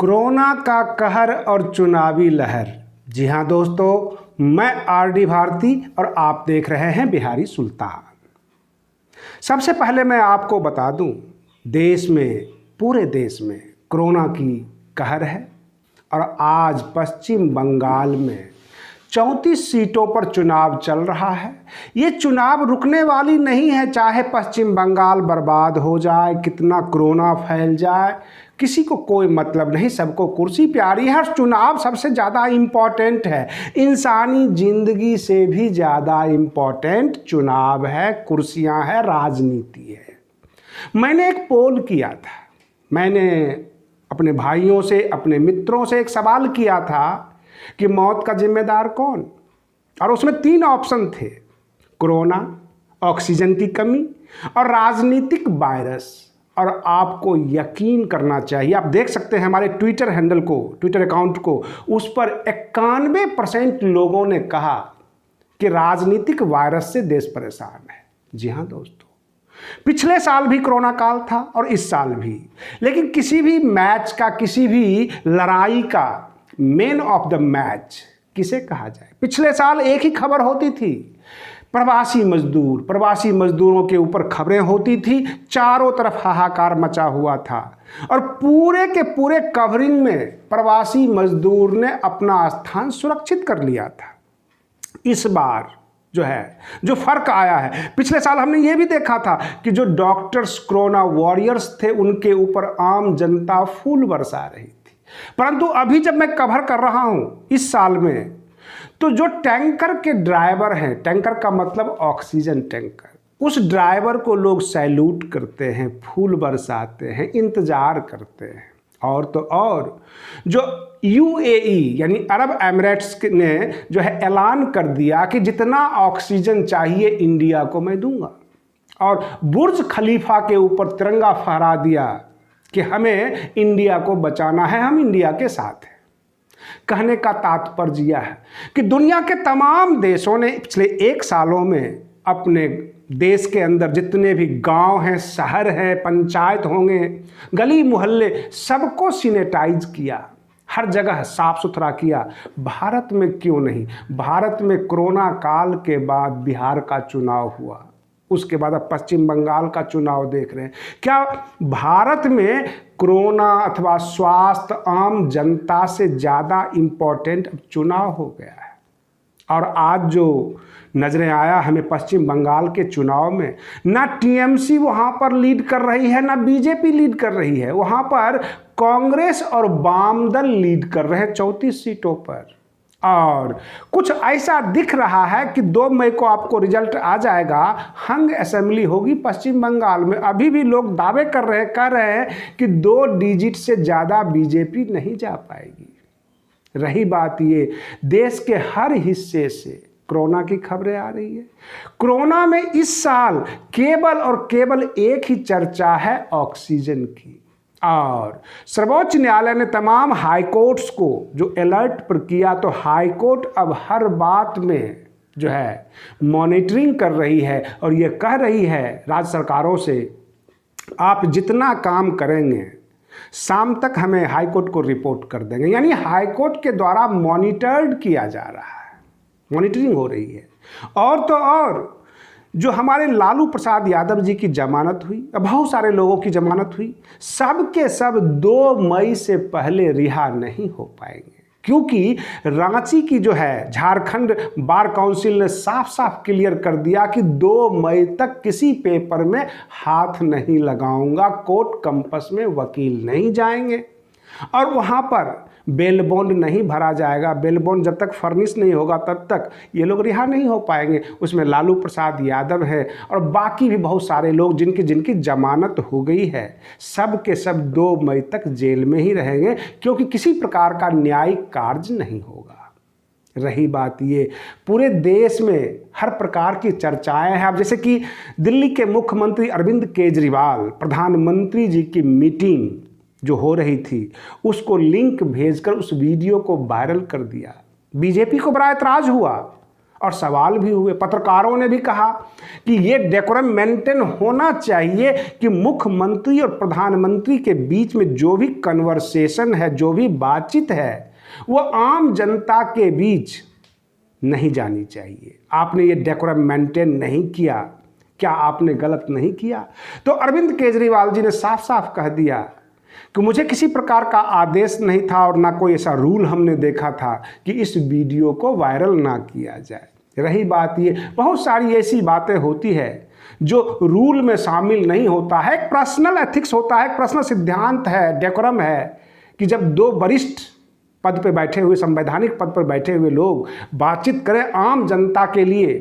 Corona का कहर और चुनावी लहर। जी हाँ दोस्तों, मैं आरडी भारती और आप देख रहे हैं बिहारी सुल्तान। सबसे पहले मैं आपको बता दूं, देश में, पूरे देश में कोरोना की कहर है और आज पश्चिम बंगाल में 34 सीटों पर चुनाव चल रहा है। ये चुनाव रुकने वाली नहीं है, चाहे पश्चिम बंगाल बर्बाद हो जाए, कितना कोरोना फैल जाए, किसी को कोई मतलब नहीं, सबको कुर्सी प्यारी है। और चुनाव सबसे ज़्यादा इम्पॉर्टेंट है, इंसानी जिंदगी से भी ज़्यादा इम्पॉर्टेंट चुनाव है, कुर्सियां है, राजनीति है। मैंने एक पोल किया था, मैंने अपने भाइयों से, अपने मित्रों से एक सवाल किया था कि मौत का जिम्मेदार कौन, और उसमें 3 ऑप्शन थे: कोरोना, ऑक्सीजन की कमी और राजनीतिक वायरस। और आपको यकीन करना चाहिए, आप देख सकते हैं हमारे ट्विटर हैंडल को, ट्विटर अकाउंट को, उस पर 91% लोगों ने कहा कि राजनीतिक वायरस से देश परेशान है। जी हाँ दोस्तों, पिछले साल भी कोरोना काल था और इस साल भी, लेकिन किसी भी मैच का, किसी भी लड़ाई का मैन ऑफ द मैच किसे कहा जाए? पिछले साल एक ही खबर होती थी, प्रवासी मजदूर, प्रवासी मजदूरों के ऊपर खबरें होती थी, चारों तरफ हाहाकार मचा हुआ था और पूरे के पूरे कवरिंग में प्रवासी मजदूर ने अपना स्थान सुरक्षित कर लिया था। इस बार जो फर्क आया है, पिछले साल हमने ये भी देखा था कि जो डॉक्टर्स, कोरोना वॉरियर्स थे, उनके ऊपर आम जनता फूल बरसा रही थी। परंतु अभी जब मैं कवर कर रहा हूं इस साल में, तो जो टैंकर के ड्राइवर हैं, टैंकर का मतलब ऑक्सीजन टैंकर, उस ड्राइवर को लोग सैल्यूट करते हैं, फूल बरसाते हैं, इंतजार करते हैं। और तो और जो यूएई यानी अरब एमिरेट्स ने ऐलान कर दिया कि जितना ऑक्सीजन चाहिए इंडिया को मैं दूंगा, और बुर्ज खलीफा के ऊपर तिरंगा फहरा दिया कि हमें इंडिया को बचाना है, हम इंडिया के साथ हैं। कहने का तात्पर्य यह है कि दुनिया के तमाम देशों ने पिछले 1 सालों में अपने देश के अंदर जितने भी गांव हैं, शहर हैं, पंचायत होंगे, गली मोहल्ले, सबको सैनिटाइज किया, हर जगह साफ सुथरा किया। भारत में क्यों नहीं? भारत में कोरोना काल के बाद बिहार का चुनाव हुआ, उसके बाद अब पश्चिम बंगाल का चुनाव देख रहे हैं। क्या भारत में कोरोना अथवा स्वास्थ्य आम जनता से ज़्यादा इम्पोर्टेंट चुनाव हो गया है? और आज जो नजरें आया हमें पश्चिम बंगाल के चुनाव में, ना टीएमसी वहाँ पर लीड कर रही है, ना बीजेपी लीड कर रही है, वहाँ पर कांग्रेस और वाम दल लीड कर रहे हैं 34 सीटों पर। और कुछ ऐसा दिख रहा है कि 2 मई को आपको रिजल्ट आ जाएगा, हंग असेंबली होगी पश्चिम बंगाल में। अभी भी लोग दावे कर रहे हैं कि 2 डिजिट से ज़्यादा बीजेपी नहीं जा पाएगी। रही बात ये, देश के हर हिस्से से कोरोना की खबरें आ रही है। कोरोना में इस साल केवल और केवल एक ही चर्चा है, ऑक्सीजन की। और सर्वोच्च न्यायालय ने तमाम हाई कोर्ट्स को जो अलर्ट पर किया, तो हाई कोर्ट अब हर बात में मॉनिटरिंग कर रही है और ये कह रही है राज्य सरकारों से, आप जितना काम करेंगे शाम तक हमें हाई कोर्ट को रिपोर्ट कर देंगे। यानी हाई कोर्ट के द्वारा मॉनिटर्ड किया जा रहा है, मॉनिटरिंग हो रही है। और तो और जो हमारे लालू प्रसाद यादव जी की जमानत हुई, बहुत सारे लोगों की जमानत हुई, सब के सब 2 मई से पहले रिहा नहीं हो पाएंगे, क्योंकि रांची की झारखंड बार काउंसिल ने साफ साफ क्लियर कर दिया कि 2 मई तक किसी पेपर में हाथ नहीं लगाऊंगा, कोर्ट कैंपस में वकील नहीं जाएंगे और वहाँ पर बेल बॉन्ड नहीं भरा जाएगा। बेल बॉन्ड जब तक फर्निश नहीं होगा तब तक ये लोग रिहा नहीं हो पाएंगे। उसमें लालू प्रसाद यादव है और बाकी भी बहुत सारे लोग जिनकी जमानत हो गई है, सब के सब 2 मई तक जेल में ही रहेंगे, क्योंकि किसी प्रकार का न्यायिक कार्य नहीं होगा। रही बात ये, पूरे देश में हर प्रकार की चर्चाएं हैं। अब जैसे कि दिल्ली के मुख्यमंत्री अरविंद केजरीवाल, प्रधानमंत्री जी की मीटिंग जो हो रही थी, उसको लिंक भेजकर उस वीडियो को वायरल कर दिया। बीजेपी को बड़ा ऐतराज हुआ और सवाल भी हुए। पत्रकारों ने भी कहा कि ये डेकोरम मेंटेन होना चाहिए कि मुख्यमंत्री और प्रधानमंत्री के बीच में जो भी कन्वर्सेशन है, जो भी बातचीत है, वो आम जनता के बीच नहीं जानी चाहिए। आपने ये डेकोरम मेंटेन नहीं किया, क्या आपने गलत नहीं किया? तो अरविंद केजरीवाल जी ने साफ साफ कह दिया कि मुझे किसी प्रकार का आदेश नहीं था और ना कोई ऐसा रूल हमने देखा था कि इस वीडियो को वायरल ना किया जाए। रही बात ये, बहुत सारी ऐसी बातें होती है जो रूल में शामिल नहीं होता है। एक पर्सनल एथिक्स होता है, एक पर्सनल सिद्धांत है, डेकोरम है कि जब दो वरिष्ठ पद पे बैठे हुए, संवैधानिक पद पर बैठे हुए लोग बातचीत करें आम जनता के लिए,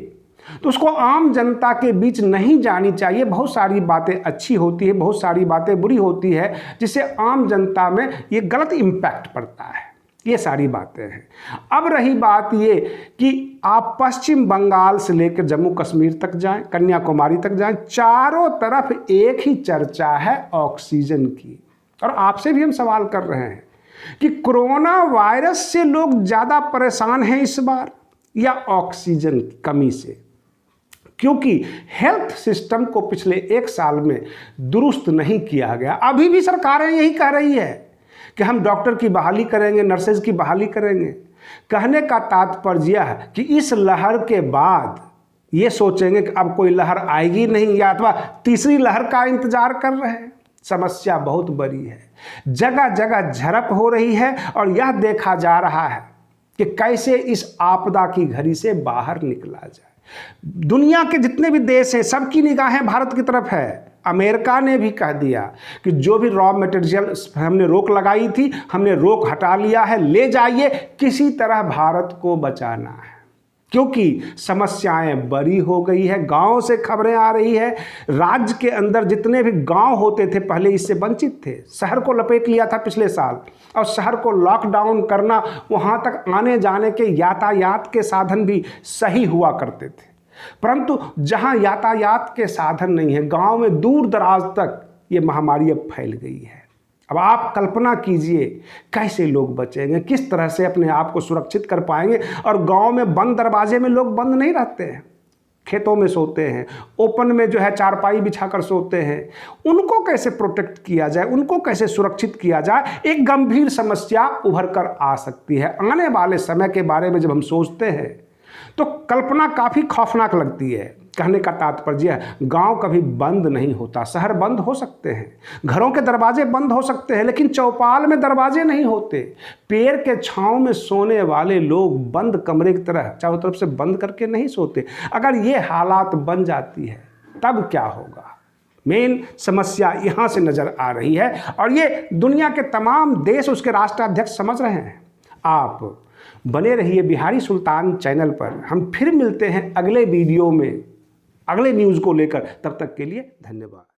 तो उसको आम जनता के बीच नहीं जानी चाहिए। बहुत सारी बातें अच्छी होती है, बहुत सारी बातें बुरी होती है, जिससे आम जनता में ये गलत इम्पैक्ट पड़ता है। ये सारी बातें हैं। अब रही बात ये कि आप पश्चिम बंगाल से लेकर जम्मू कश्मीर तक जाएं, कन्याकुमारी तक जाएं, चारों तरफ एक ही चर्चा है ऑक्सीजन की। और आपसे भी हम सवाल कर रहे हैं कि कोरोना वायरस से लोग ज़्यादा परेशान हैं इस बार या ऑक्सीजन की कमी से? क्योंकि हेल्थ सिस्टम को पिछले 1 साल में दुरुस्त नहीं किया गया। अभी भी सरकारें यही कह रही है कि हम डॉक्टर की बहाली करेंगे, नर्सेज की बहाली करेंगे। कहने का तात्पर्य यह है कि इस लहर के बाद ये सोचेंगे कि अब कोई लहर आएगी नहीं, या अथवा तीसरी लहर का इंतजार कर रहे हैं। समस्या बहुत बड़ी है, जगह जगह झड़प हो रही है और यह देखा जा रहा है कि कैसे इस आपदा की घड़ी से बाहर निकला जाए। दुनिया के जितने भी देश हैं, सबकी निगाहें भारत की तरफ है। अमेरिका ने भी कह दिया कि जो भी रॉ मटेरियल हमने रोक लगाई थी, हमने रोक हटा लिया है, ले जाइए, किसी तरह भारत को बचाना है। क्योंकि समस्याएं बड़ी हो गई है। गांव से खबरें आ रही है, राज्य के अंदर जितने भी गांव होते थे पहले इससे वंचित थे, शहर को लपेट लिया था पिछले साल, और शहर को लॉकडाउन करना, वहां तक आने जाने के यातायात के साधन भी सही हुआ करते थे। परंतु जहां यातायात के साधन नहीं है, गांव में दूर दराज तक ये महामारी अब फैल गई है। अब आप कल्पना कीजिए कैसे लोग बचेंगे, किस तरह से अपने आप को सुरक्षित कर पाएंगे। और गांव में बंद दरवाजे में लोग बंद नहीं रहते हैं, खेतों में सोते हैं, ओपन में जो है चारपाई बिछाकर सोते हैं। उनको कैसे प्रोटेक्ट किया जाए, उनको कैसे सुरक्षित किया जाए, एक गंभीर समस्या उभर कर आ सकती है। आने वाले समय के बारे में जब हम सोचते हैं तो कल्पना काफ़ी खौफनाक लगती है। कहने का तात्पर्य है, गांव कभी बंद नहीं होता। शहर बंद हो सकते हैं, घरों के दरवाजे बंद हो सकते हैं, लेकिन चौपाल में दरवाजे नहीं होते। पेड़ के छांव में सोने वाले लोग बंद कमरे की तरह चारों तरफ से बंद करके नहीं सोते। अगर ये हालात बन जाती है तब क्या होगा? मेन समस्या यहाँ से नज़र आ रही है और ये दुनिया के तमाम देश, उसके राष्ट्राध्यक्ष समझ रहे हैं। आप बने रहिए बिहारी सुल्तान चैनल पर। हम फिर मिलते हैं अगले वीडियो में, अगले न्यूज़ को लेकर। तब तक के लिए धन्यवाद।